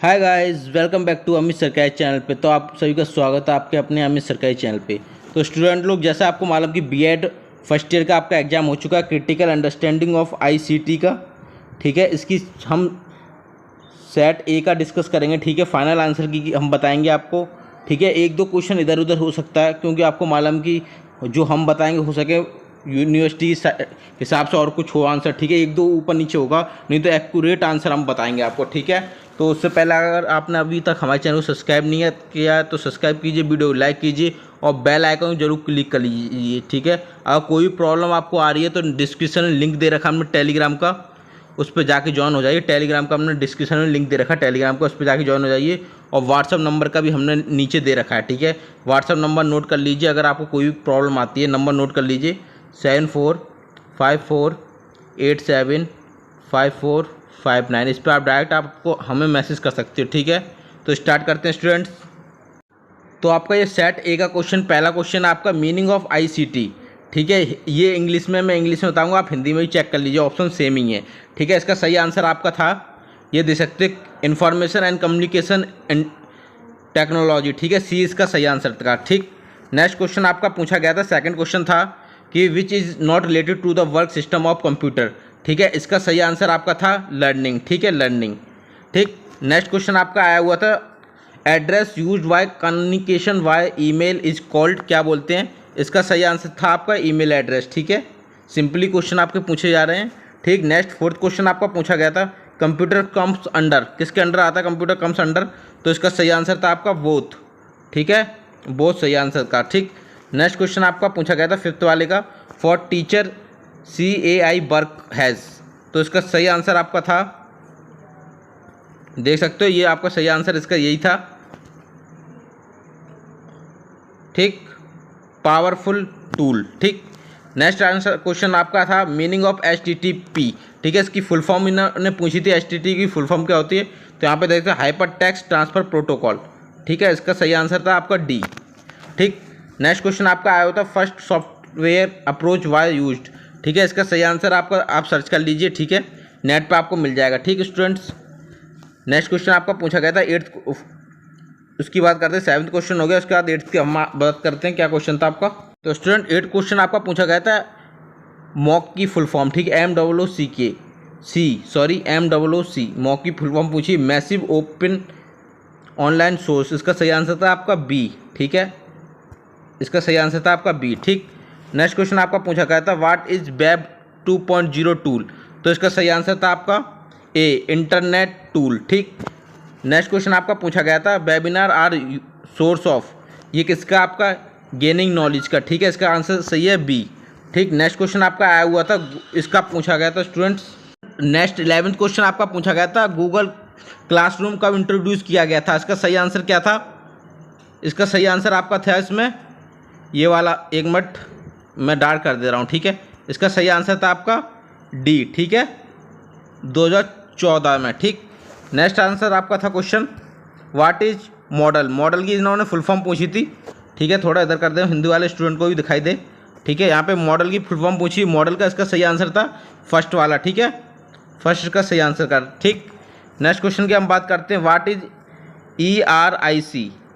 Hi guys, welcome back to Amit Sarkari channel पे। तो आप सभी का स्वागत है आपके अपने अमित सरकारी चैनल पे। तो स्टूडेंट लोग, जैसा आपको मालूम कि बीएड फर्स्ट ईयर का आपका एग्ज़ाम हो चुका है, क्रिटिकल अंडरस्टैंडिंग ऑफ आईसीटी का। ठीक है, इसकी हम सेट ए का डिस्कस करेंगे। ठीक है, फाइनल आंसर की हम बताएंगे आपको। ठीक है, एक दो क्वेश्चन इधर उधर हो सकता है, क्योंकि आपको मालूम कि जो हम बताएंगे हो सके यूनिवर्सिटी हिसाब से और कुछ हो आंसर। ठीक है, एक दो ऊपर नीचे होगा, नहीं तो एक्यूरेट आंसर हम बताएंगे आपको। ठीक है, तो उससे पहले अगर आपने अभी तक हमारे चैनल को सब्सक्राइब नहीं किया है तो सब्सक्राइब कीजिए, वीडियो लाइक कीजिए और बेल आइकन जरूर क्लिक कर लीजिए। ठीक है, अगर कोई प्रॉब्लम आपको आ रही है तो डिस्क्रिप्शन में लिंक दे रखा हमने टेलीग्राम का, उस पर जाके ज्वाइन हो जाइए। टेलीग्राम का हमने डिस्क्रिप्शन में लिंक दे रखा है टेलीग्राम का, उस पर जाके ज्वाइन हो जाइए। और व्हाट्सअप नंबर का भी हमने नीचे दे रखा है। ठीक है, व्हाट्सअप नंबर नोट कर लीजिए, अगर आपको कोई भी प्रॉब्लम आती है नंबर नोट कर लीजिए 7454875459। इस पर आप डायरेक्ट आपको हमें मैसेज कर सकते हो। ठीक है, तो स्टार्ट करते हैं स्टूडेंट्स। तो आपका ये सेट ए का क्वेश्चन, पहला क्वेश्चन आपका मीनिंग ऑफ आईसीटी। ठीक है, ये इंग्लिश में, मैं इंग्लिश में बताऊंगा, आप हिंदी में भी चेक कर लीजिए, ऑप्शन सेम ही है। ठीक है, इसका सही आंसर आपका था, ये दे सकते information and communication and technology. ठीक है, सी इसका सही आंसर था। ठीक, नेक्स्ट क्वेश्चन आपका पूछा गया था, सेकंड क्वेश्चन था कि which is not related to the work system of computer. ठीक है, इसका सही आंसर आपका था लर्निंग। ठीक है, लर्निंग। ठीक, नेक्स्ट क्वेश्चन आपका आया हुआ था address use by communication by email is called, क्या बोलते हैं। इसका सही आंसर था आपका ईमेल एड्रेस। ठीक है, सिंपली क्वेश्चन आपके पूछे जा रहे हैं। ठीक, नेक्स्ट फोर्थ क्वेश्चन आपका पूछा गया था कंप्यूटर कम्स अंडर, किसके अंडर आता है कंप्यूटर कम्स अंडर, तो इसका सही आंसर था आपका बोथ। ठीक है, बोथ सही आंसर का। ठीक, नेक्स्ट क्वेश्चन आपका पूछा गया था फिफ्थ वाले का, for teacher CAI work has, तो इसका सही आंसर आपका था, देख सकते हो, ये आपका सही आंसर इसका यही था। ठीक, पावरफुल टूल। ठीक, नेक्स्ट आंसर क्वेश्चन आपका था मीनिंग ऑफ HTTP। ठीक है, इसकी फुल फॉर्म इन्होंने पूछी थी, HTTP की फुल फॉर्म क्या होती है, तो यहाँ पे देखते हैं हाइपर टेक्स्ट ट्रांसफर प्रोटोकॉल। ठीक है, इसका सही आंसर था आपका डी। ठीक, नेक्स्ट क्वेश्चन आपका आया होता first software approach why used. ठीक है, इसका सही आंसर आपका आप सर्च कर लीजिए। ठीक है, नेट पे आपको मिल जाएगा। ठीक स्टूडेंट्स, नेक्स्ट क्वेश्चन आपका पूछा गया था एट्थ, उसकी बात करते हैं, सेवन्थ क्वेश्चन हो गया, उसके बाद एट्थ की हम बात करते हैं क्या क्वेश्चन था आपका। तो स्टूडेंट एट्थ क्वेश्चन आपका पूछा गया था मॉक की फुल फॉर्म। ठीक है, MOOC, मॉक की फुल फॉर्म पूछी, मैसिव ओपन ऑनलाइन सोर्स। इसका सही आंसर था आपका बी। ठीक है, इसका सही आंसर था आपका बी। ठीक, नेक्स्ट क्वेश्चन आपका पूछा गया था व्हाट इज वेब 2.0 टूल, तो इसका सही आंसर था आपका ए, इंटरनेट टूल। ठीक, नेक्स्ट क्वेश्चन आपका पूछा गया था वेबिनार आर सोर्स ऑफ, ये किसका आपका गेनिंग नॉलेज का। ठीक है, इसका आंसर सही है बी। ठीक, नेक्स्ट क्वेश्चन आपका आया हुआ था, इसका पूछा गया था स्टूडेंट्स, नेक्स्ट 11th क्वेश्चन आपका पूछा गया था गूगल क्लासरूम कब इंट्रोड्यूस किया गया था। इसका सही आंसर क्या था, इसका सही आंसर आपका था इसमें ये वाला, एक मिनट मैं डार्क कर दे रहा हूँ। ठीक है, इसका सही आंसर था आपका डी। ठीक है, 2014 में। ठीक, नेक्स्ट आंसर आपका था question what is model, model की इन्होंने फुल फॉर्म पूछी थी। ठीक है, थोड़ा इधर कर दें, हिंदी वाले स्टूडेंट को भी दिखाई दे। ठीक है, यहाँ पे मॉडल की फुल फॉर्म पूछी, मॉडल का इसका सही आंसर था फर्स्ट वाला। ठीक है, फर्स्ट का सही आंसर का। ठीक, नेक्स्ट क्वेश्चन की हम बात करते हैं व्हाट इज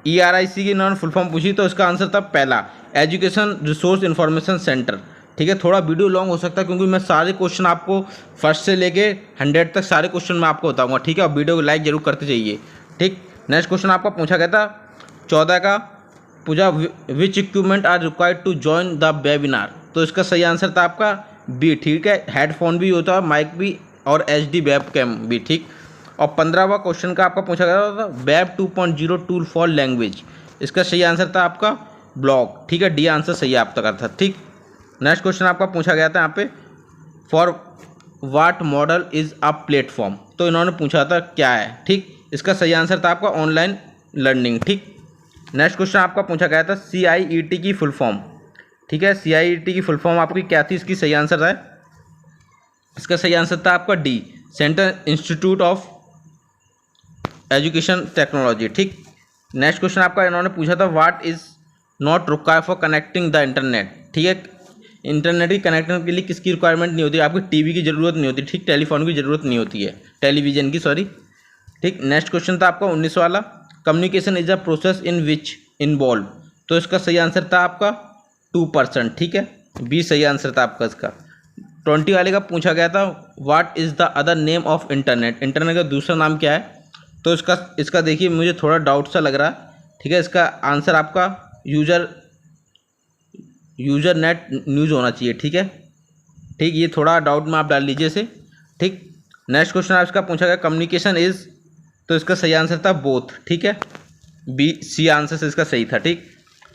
ERIC की इन्होंने फुल फॉर्म पूछी, तो इसका आंसर था पहला एजुकेशन रिसोर्स इंफॉर्मेशन सेंटर। ठीक है, थोड़ा वीडियो लॉन्ग हो सकता है क्योंकि मैं सारे क्वेश्चन आपको फर्स्ट से लेके 100 तक सारे क्वेश्चन मैं आपको बताऊंगा। ठीक है, और वीडियो को लाइक जरूर करते जाइए। ठीक, नेक्स्ट क्वेश्चन आपका पूछा गया था 14 का, पूछा which equipment are required to join the webinar, तो इसका सही आंसर था आपका बी। ठीक है, हेडफोन भी होता है, माइक भी, और HD वेब कैम भी। ठीक, और 15वां क्वेश्चन का आपका पूछा गया था वेब 2.0 टूल फॉर लैंग्वेज, इसका सही आंसर था आपका ब्लॉग। ठीक है, डी आंसर सही आपका था। ठीक, नेक्स्ट क्वेश्चन आपका पूछा गया था यहाँ पे for what model is a platform, तो इन्होंने पूछा था क्या है। ठीक, इसका सही आंसर था आपका ऑनलाइन लर्निंग। ठीक, नेक्स्ट क्वेश्चन आपका पूछा गया था CIET की फुल फॉर्म। ठीक है, CIET की फुल फॉर्म आपकी क्या थी, इसकी सही आंसर है, इसका सही आंसर था आपका D, central institute of education technology. ठीक, नेक्स्ट क्वेश्चन आपका इन्होंने पूछा था what is not required for connecting the internet. ठीक है, इंटरनेट की कनेक्शन के लिए किसकी रिक्वायरमेंट नहीं होती, आपकी टीवी की ज़रूरत नहीं होती। ठीक, टेलीफोन की ज़रूरत नहीं होती है, टेलीविज़न की, सॉरी, ठीक। नेक्स्ट क्वेश्चन था आपका 19 वाला, communication is a process in which involve, तो इसका सही आंसर था आपका 2%। ठीक है, बी सही आंसर था आपका इसका। 20 वाले का पूछा गया था what is the other name of internet, internet का दूसरा नाम क्या है, तो इसका देखिए मुझे थोड़ा डाउट सा लग रहा है। ठीक है, इसका आंसर आपका यूजर नेट न्यूज़ होना चाहिए। ठीक है, ठीक, ये थोड़ा डाउट में आप डाल लीजिए इसे। ठीक। नेक्स्ट क्वेश्चन आप इसका पूछा गया कम्युनिकेशन इज, तो इसका सही आंसर था बोथ। ठीक है, बी सी आंसर से इसका सही था। ठीक।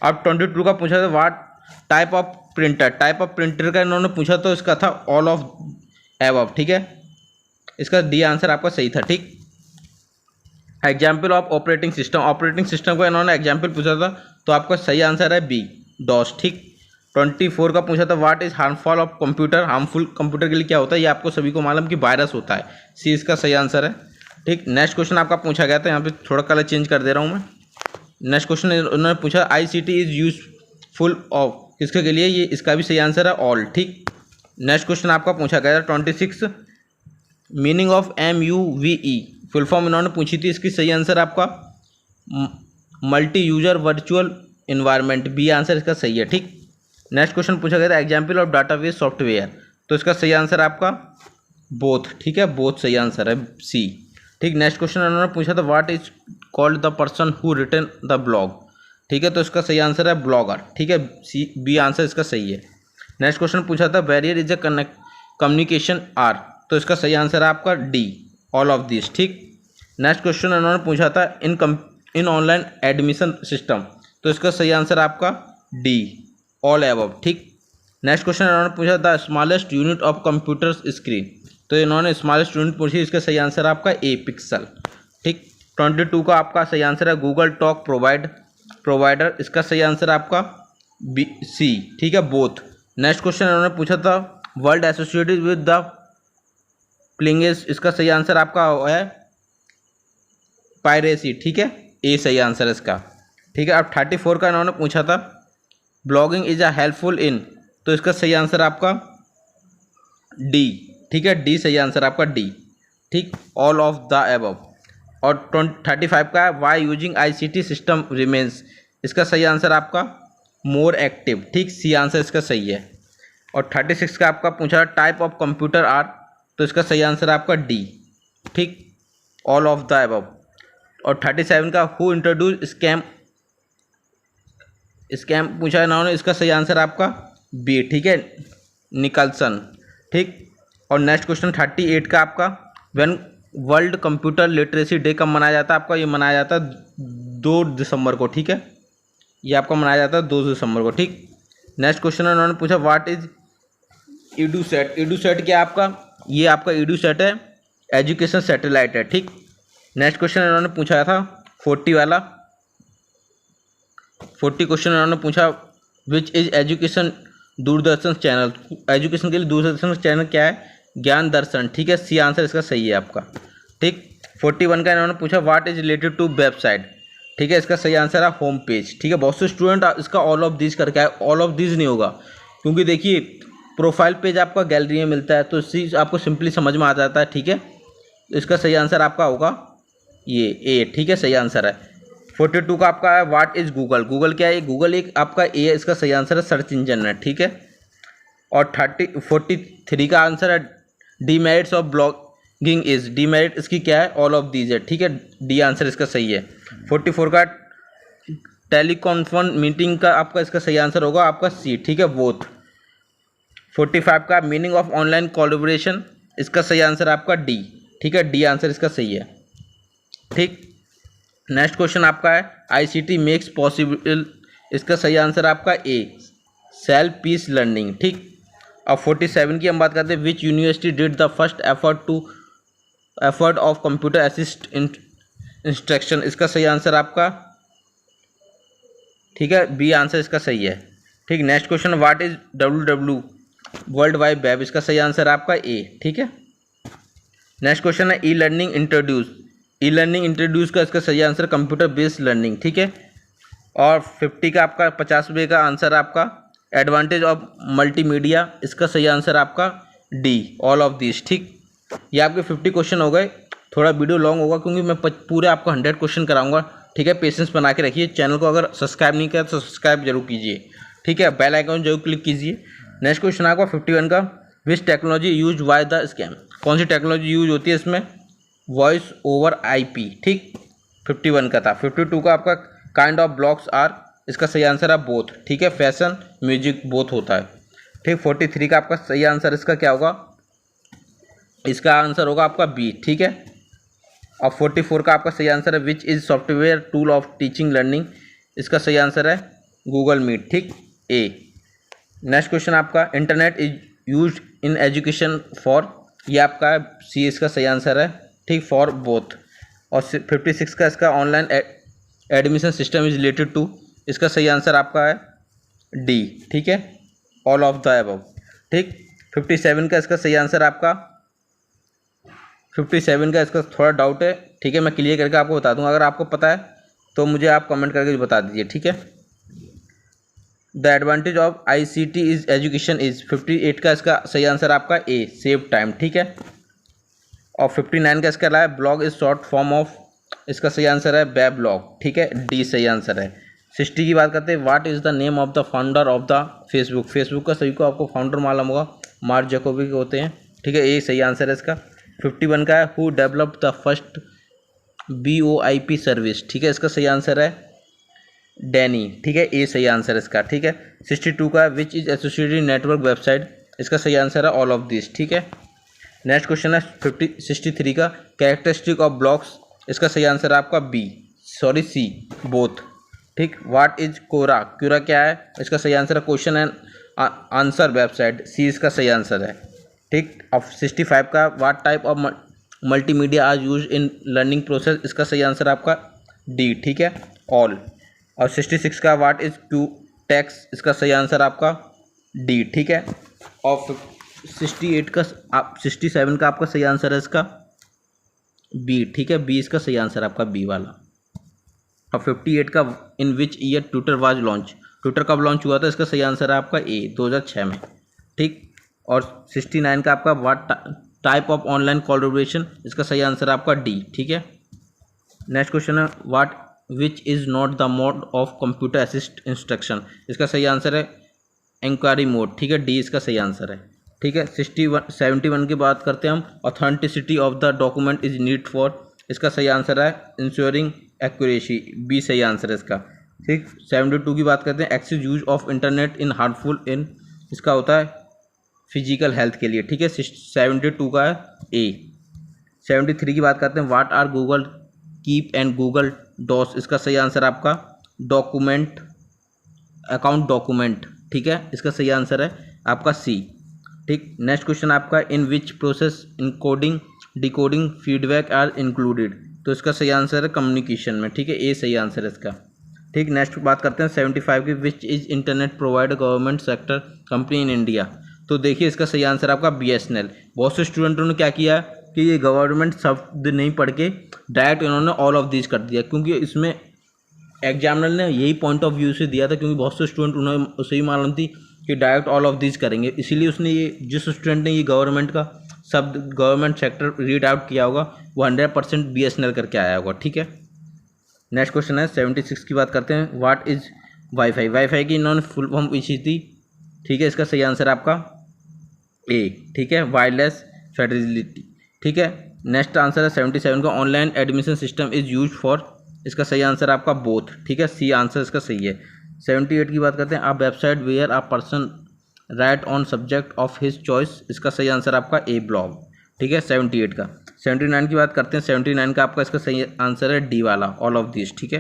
अब 22 का पूछा था what type of printer, type of printer का इन्होंने पूछा तो इसका था ऑल ऑफ एबव। ठीक है, इसका डी आंसर आपका सही था। ठीक। Example of operating system, operating system का इन्होंने एग्जाम्पल पूछा था तो आपका सही आंसर है बी डॉस। ठीक। 24 का पूछा था what is harmful of computer, harmful computer के लिए क्या होता है, ये आपको सभी को मालूम कि वायरस होता है, सी इसका सही आंसर है। ठीक। नेक्स्ट क्वेश्चन आपका पूछा गया था, यहाँ पे थोड़ा कलर चेंज कर दे रहा हूँ मैं। नेक्स्ट क्वेश्चन उन्होंने पूछा ICT इज यूजफुल ऑफ, किसके लिए, ये इसका भी सही आंसर है ऑल। ठीक। नेक्स्ट क्वेश्चन आपका पूछा गया था 26, meaning of MUVE, full form इन्होंने पूछी थी, इसकी सही आंसर आपका multi user virtual environment, B answer इसका सही है। ठीक। नेक्स्ट क्वेश्चन पूछा गया था एग्जाम्पल ऑफ डाटाबेस सॉफ्टवेयर, तो इसका सही आंसर आपका बोथ। ठीक है, बोथ सही आंसर है सी। ठीक। नेक्स्ट क्वेश्चन उन्होंने पूछा था what is called the person who written the blog, ठीक है, तो इसका सही आंसर है ब्लॉगर। ठीक है, सी बी आंसर इसका सही है। नेक्स्ट क्वेश्चन पूछा था barrier is a communication are, तो इसका सही आंसर है आपका डी ऑल ऑफ दिस। ठीक। नेक्स्ट क्वेश्चन उन्होंने पूछा था इन ऑनलाइन एडमिशन सिस्टम, तो इसका सही आंसर आपका डी ऑल एबव। ठीक। नेक्स्ट क्वेश्चन इन्होंने पूछा था smallest unit of computer screen, तो इन्होंने स्मॉलेस्ट यूनिट पूछी, इसका सही आंसर आपका ए पिक्सल। ठीक। 22 का आपका सही आंसर है गूगल टॉक प्रोवाइडर, इसका सही आंसर आपका बी सी। ठीक है, बोथ। नेक्स्ट क्वेश्चन इन्होंने पूछा था वर्ल्ड एसोसिएटेड विद द प्लिंगेस, इसका सही आंसर आपका है पायरेसी। ठीक है, ए सही आंसर है इसका। ठीक है, अब 34 का इन्होंने पूछा था blogging is a helpful in, तो इसका सही आंसर आपका डी। ठीक है, डी सही आंसर आपका डी। ठीक, ऑल ऑफ द एबव। और 35 का why using ICT system remains, इसका सही आंसर आपका मोर एक्टिव। ठीक, सी आंसर इसका सही है। और 36 का आपका पूछा टाइप ऑफ कंप्यूटर आर, तो इसका सही आंसर आपका डी। ठीक, ऑल ऑफ द एबव। और 37 का हु इंट्रोड्यूस स्कैम पूछा है इन्होंने, इसका सही आंसर आपका बी। ठीक है, निकलसन। ठीक। और नेक्स्ट क्वेश्चन 38 का आपका when world computer literacy day कब मनाया जाता है, आपका ये मनाया जाता है 2 दिसंबर को। ठीक है, ये आपका मनाया जाता है 2 दिसंबर को। ठीक। नेक्स्ट क्वेश्चन उन्होंने पूछा व्हाट इज EduSat, EduSat क्या आपका, ये आपका EduSat है एजुकेशन सैटेलाइट है। ठीक। नेक्स्ट क्वेश्चन इन्होंने पूछा था 40 वाला, 40 क्वेश्चन उन्होंने पूछा which is education Doordarshan channel, education के लिए दूरदर्शन चैनल क्या है, ज्ञान दर्शन। ठीक है, सी आंसर इसका सही है आपका। ठीक। 41 का इन्होंने पूछा what is related to website, ठीक है, इसका सही आंसर है होम पेज। ठीक है, बहुत से स्टूडेंट इसका ऑल ऑफ दिस करके आए, ऑल ऑफ दिस नहीं होगा क्योंकि देखिए प्रोफाइल पेज आपका गैलरी में मिलता है तो इसी आपको सिंपली समझ में आ जाता है। ठीक है, इसका सही आंसर आपका होगा ये ए। ठीक है, सही आंसर है। 42 का आपका है व्हाट इज गूगल, गूगल क्या है, गूगल एक आपका ए है, इसका सही आंसर है सर्च इंजन है। ठीक है। और 43 का आंसर है demerits of blogging is, demerit इसकी क्या है, ऑल ऑफ दीज है। ठीक है, डी आंसर इसका सही है। 44 का टेलीकॉन्फ्रेंस मीटिंग का आपका इसका सही आंसर होगा आपका सी। ठीक है, बोथ। 45 का मीनिंग ऑफ ऑनलाइन कोलैबोरेशन, इसका सही आंसर आपका डी। ठीक है, डी आंसर इसका सही है। ठीक। नेक्स्ट क्वेश्चन आपका है ICT मेक्स पॉसिबल, इसका सही आंसर आपका ए सेल्फ पीस लर्निंग। ठीक। अब 47 की हम बात करते हैं which university did the first effort of computer assist instruction, इसका सही आंसर आपका ठीक है बी आंसर इसका सही है। ठीक। Next question what is WWW world wide web, इसका सही आंसर आपका ए। ठीक है। नेक्स्ट क्वेश्चन है ई लर्निंग इंट्रोड्यूस का इसका सही आंसर कंप्यूटर बेस्ड लर्निंग। ठीक है। और 50 का आपका 50वें का आंसर आपका एडवांटेज ऑफ मल्टीमीडिया, इसका सही आंसर आपका डी ऑल ऑफ दिस। ठीक। ये आपके 50 क्वेश्चन हो गए, थोड़ा वीडियो लॉन्ग होगा क्योंकि मैं पूरे आपको 100 क्वेश्चन कराऊंगा, ठीक है। पेशेंस बना के रखिए। चैनल को अगर सब्सक्राइब नहीं किया तो सब्सक्राइब जरूर कीजिए, ठीक है। बेल आइकन जरूर क्लिक कीजिए। नेक्स्ट क्वेश्चन आपका 51 का, विच technology use by the scam. कौन सी टेक्नोलॉजी यूज होती है इसमें? वॉइस ओवर IP, ठीक। 51 का था। 52 का आपका काइंड ऑफ ब्लॉग्स आर, इसका सही आंसर है बोथ, ठीक है। फैशन म्यूजिक बोथ होता है, ठीक। 43 का आपका सही आंसर इसका क्या होगा? इसका आंसर होगा आपका बी, ठीक है। और 44 का आपका सही आंसर है which is software tool of teaching learning. इसका सही आंसर है गूगल मीट, ठीक, ए। नेक्स्ट क्वेश्चन आपका, internet is use in education for, ये आपका सी, इसका सही आंसर है, ठीक, फॉर बोथ। और 56 का इसका online admission system is related to, इसका सही आंसर आपका है डी, ठीक है, ऑल ऑफ द अबव, ठीक। 57 का इसका सही आंसर आपका, 57 का इसका थोड़ा डाउट है, ठीक है। मैं क्लियर करके आपको बता दूंगा। अगर आपको पता है तो मुझे आप कमेंट करके बता दीजिए, ठीक है। The advantage of ICT is education is, 58 का इसका सही आंसर आपका ए, सेव टाइम, ठीक है। और 59 का इसका है blog is short form of, इसका सही आंसर है वेब ब्लॉग, ठीक है, डी सही आंसर है। 60 की बात करते हैं, what is the name of the founder of the Facebook. Facebook का सभी को आपको फाउंडर मालूम होगा, मार्क जकोबी होते हैं, ठीक है, ये सही आंसर है इसका। 51 का है who developed the first BOIP service, ठीक है, इसका सही आंसर है डैनी, ठीक है, ये सही आंसर है इसका, ठीक है। 62 का which is associated network website, इसका सही आंसर है ऑल ऑफ दिस, ठीक है। नेक्स्ट क्वेश्चन है 63 का, कैरेक्टरिस्टिक ऑफ ब्लॉक्स, इसका सही आंसर है आपका सी, बोथ, ठीक। व्हाट इज कोरा, क्यूरा क्या है, इसका सही आंसर है question and answer website, C इसका सही आंसर है, ठीक। अब 65 का, what type of multimedia are use in learning process, इसका सही आंसर आपका डी, ठीक है, ऑल। और 66 का, व्हाट इज क्यू टेक्स, इसका सही आंसर आपका डी, ठीक है। और 67 का आपका सही आंसर है इसका बी, ठीक है, बी इसका सही आंसर आपका बी वाला। और 58 का, in which year Twitter was launch, Twitter कब लॉन्च हुआ था, इसका सही आंसर है आपका ए, 2006 में, ठीक। और 69 का आपका, what type of online collaboration, इसका सही आंसर है आपका डी, ठीक है। नेक्स्ट क्वेश्चन है, what which is not the mode of computer assist instruction, इसका सही आंसर है इंक्वायरी मोड, ठीक है, डी इसका सही आंसर है, ठीक है। 71 की बात करते हैं हम, authenticity of the document is need for, इसका सही आंसर है इंश्योरिंग एक्यूरेसी, बी सही आंसर है इसका, ठीक। 72 की बात करते हैं, excess use of internet in harmful in, इसका होता है फिजिकल हेल्थ के लिए, ठीक है, 72 का है ए। 73 की बात करते हैं, what are Google Keep and Google Docs, इसका सही आंसर आपका डॉक्यूमेंट, अकाउंट डॉक्यूमेंट, ठीक है, इसका सही आंसर है आपका सी, ठीक। नेक्स्ट क्वेश्चन आपका, in which process encoding decoding feedback are included, तो इसका सही आंसर है कम्युनिकेशन में, ठीक है, ए सही आंसर है इसका, ठीक। नेक्स्ट बात करते हैं 75 की, which is internet provider government sector company in India, तो देखिए इसका सही आंसर आपका BSNL। बहुत से स्टूडेंटों ने क्या किया कि ये गवर्नमेंट शब्द नहीं पढ़ के डायरेक्ट इन्होंने ऑल ऑफ दिस कर दिया, क्योंकि इसमें एग्जामिनर ने यही पॉइंट ऑफ व्यू से दिया था, क्योंकि बहुत से स्टूडेंट उन्हें उसे ही मालूम थी कि डायरेक्ट ऑल ऑफ दिस करेंगे, इसीलिए उसने ये, जिस स्टूडेंट ने ये गवर्नमेंट का शब्द गवर्नमेंट सेक्टर रीड आउट किया होगा वो 100% BSNL करके आया होगा, ठीक है। नेक्स्ट क्वेश्चन है 76 की बात करते हैं, व्हाट इज वाईफाई, वाईफाई की इन्होंने फुल फॉर्म पूछी थी, ठीक है, इसका सही आंसर आपका ए, ठीक है, वायरलेस फैसिलिटी, ठीक है। नेक्स्ट आंसर है 77 का, online admission system is use for, इसका सही आंसर आपका बोथ, ठीक है, सी आंसर इसका सही है। 78 की बात करते हैं, आप website where a person write on subject of his choice, इसका सही आंसर आपका ए, ब्लॉग, ठीक है, 78 का। 79 की बात करते हैं, 79 का आपका इसका सही आंसर है डी वाला, ऑल ऑफ दिस, ठीक है,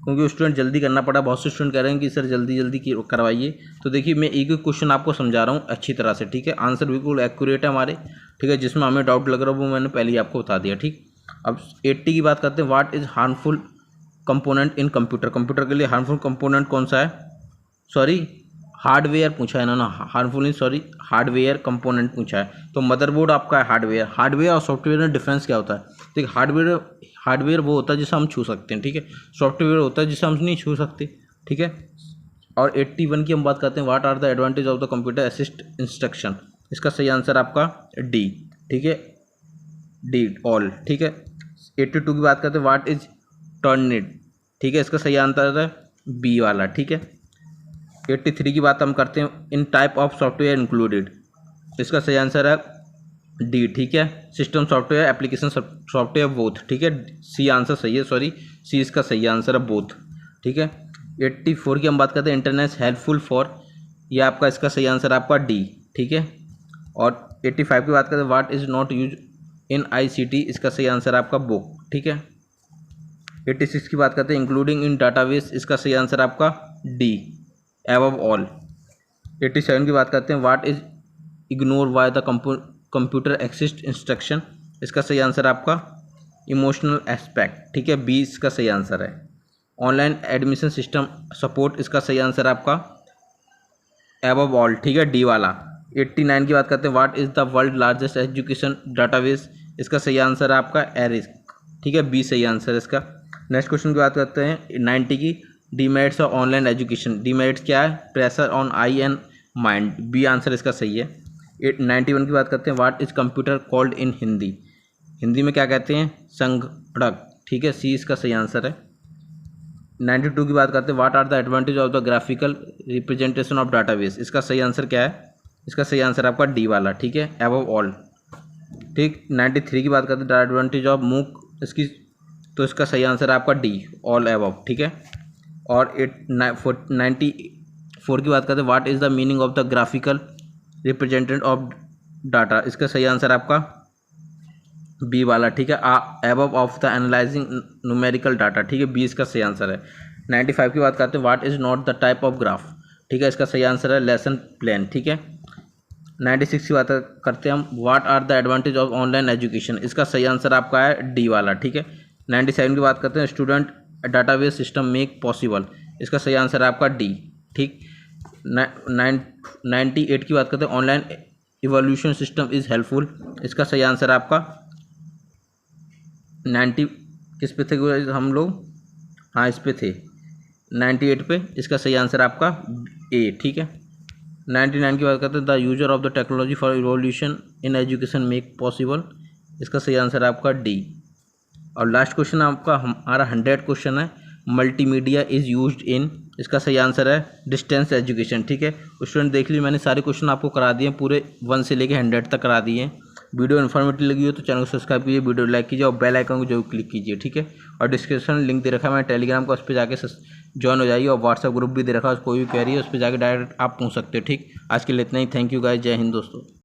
क्योंकि स्टूडेंट जल्दी करना पड़ा, बहुत से स्टूडेंट कह रहे हैं कि सर जल्दी जल्दी करवाइए, तो देखिए मैं एक एक क्वेश्चन आपको समझा रहा हूँ अच्छी तरह से, ठीक है, आंसर बिल्कुल एक्यूरेट है हमारे, ठीक है, जिसमें हमें डाउट लग रहा है वो मैंने पहले ही आपको बता दिया, ठीक। अब 80 की बात करते हैं, what is harmful component in computer, computer के लिए हार्मफुल कंपोनेंट कौन सा है, सॉरी हार्डवेयर पूछा है इन्होंने, हार्मफुल नहीं, सॉरी हार्डवेयर कंपोनेंट पूछा है, तो मदरबोर्ड आपका है हार्डवेयर, हार्डवेयर और सॉफ्टवेयर में डिफरेंस क्या होता है, ठीक, हार्डवेयर वो होता है जिसे हम छू सकते हैं, ठीक है, सॉफ्टवेयर होता है जिसे हम नहीं छू सकते, ठीक है। और 81 की हम बात करते हैं, what are the advantage of the computer assist instruction, इसका सही आंसर आपका डी, ठीक है, डी ऑल, ठीक है। 82 की बात करते हैं, व्हाट इज टर्निट, ठीक है, इसका सही आंसर है बी वाला, ठीक है। 83 की बात हम करते हैं, इन टाइप ऑफ सॉफ्टवेयर इंक्लूडेड, इसका सही आंसर है डी, ठीक है। System software, application software, both, ठीक है। सी आंसर सही है, सॉरी, सी इसका सही आंसर है, बोथ, ठीक है। 84 की हम बात करते हैं, इंटरनेट हेल्पफुल फॉर, ये आपका इसका सही आंसर आपका डी, ठीक है। और 85 की बात करते हैं, what is not use in ICT, इसका सही आंसर आपका बुक, ठीक है। 86 की बात करते हैं, इंक्लूडिंग इन डाटाबेस, इसका सही आंसर आपका डी, एबव ऑल। 87 की बात करते हैं, what is ignore by the computer exist instruction, इसका सही आंसर आपका इमोशनल एस्पेक्ट, ठीक है, बी इसका सही आंसर है। ऑनलाइन एडमिशन सिस्टम सपोर्ट, इसका सही आंसर आपका एबव ऑल, ठीक है, डी वाला। 89 की बात करते हैं, what is the world largest education database, इसका सही आंसर है आपका एरिस, ठीक है, बी सही आंसर है इसका। नेक्स्ट क्वेश्चन की बात करते हैं 90 की, demerits of online education, demerits क्या है, pressure on eye and mind, B answer इसका सही है। 91 की बात करते हैं, what is computer called in Hindi, Hindi में क्या कहते हैं, संगणक, ठीक है, सी इसका सही आंसर है। 92 की बात करते हैं, what are the advantage of the graphical representation of database, इसका सही आंसर क्या है, इसका सही आंसर आपका डी वाला, ठीक है, एबव ऑल, ठीक। 93 की बात करते हैं, द एडवांटेज ऑफ मूक, इसकी तो इसका सही आंसर है आपका डी, ऑल एबव, ठीक है। और 94 की बात करते हैं, what is the meaning of the graphical representation of data, इसका सही आंसर आपका बी वाला, ठीक है, above of the analysing numerical data, ठीक है, बी इसका सही आंसर है। 95 की बात करते हैं, what is not the type of graph, ठीक है, इसका सही आंसर है लेसन प्लान, ठीक है। 96 की बात करते हैं हम, what are the advantage of online education, इसका सही आंसर आपका है डी वाला, ठीक है। 97 की बात करते हैं, student database system make possible, इसका सही आंसर है आपका डी, ठीक। 98 की बात करते हैं, online evolution system is helpful, इसका सही आंसर है आपका 90 किस पे थे हम लोग, हाँ इस पे थे 98 पे, इसका सही आंसर आपका ए, ठीक है। 99 की बात करते हैं, the user of the technology for evolution in education make possible, इसका सही आंसर आपका डी। और लास्ट क्वेश्चन आपका हमारा 100 क्वेश्चन है, मल्टीमीडिया इज़ यूज्ड इन, इसका सही आंसर है डिस्टेंस एजुकेशन, ठीक है। स्टूडेंट देख लीजिए, मैंने सारे क्वेश्चन आपको करा दिए हैं, पूरे 1 से लेकर 100 तक करा दिए हैं। वीडियो इन्फॉर्मेटिव लगी हो तो चैनल को सब्सक्राइब कीजिए, वीडियो लाइक कीजिए और बेल आइकन को जरूर क्लिक कीजिए, ठीक है। और डिस्क्रिप्शन में लिंक दे रखा है मैंने टेलीग्राम का, उस पर जाके ज्वाइन हो जाइए, और व्हाट्सएप ग्रुप भी दे रखा है, कोई भी क्वेरी है उस पर जाके डायरेक्ट आप पूछ सकते हो, ठीक। आज के लिए इतना ही, थैंक यू गाइस, जय हिंद दोस्तों।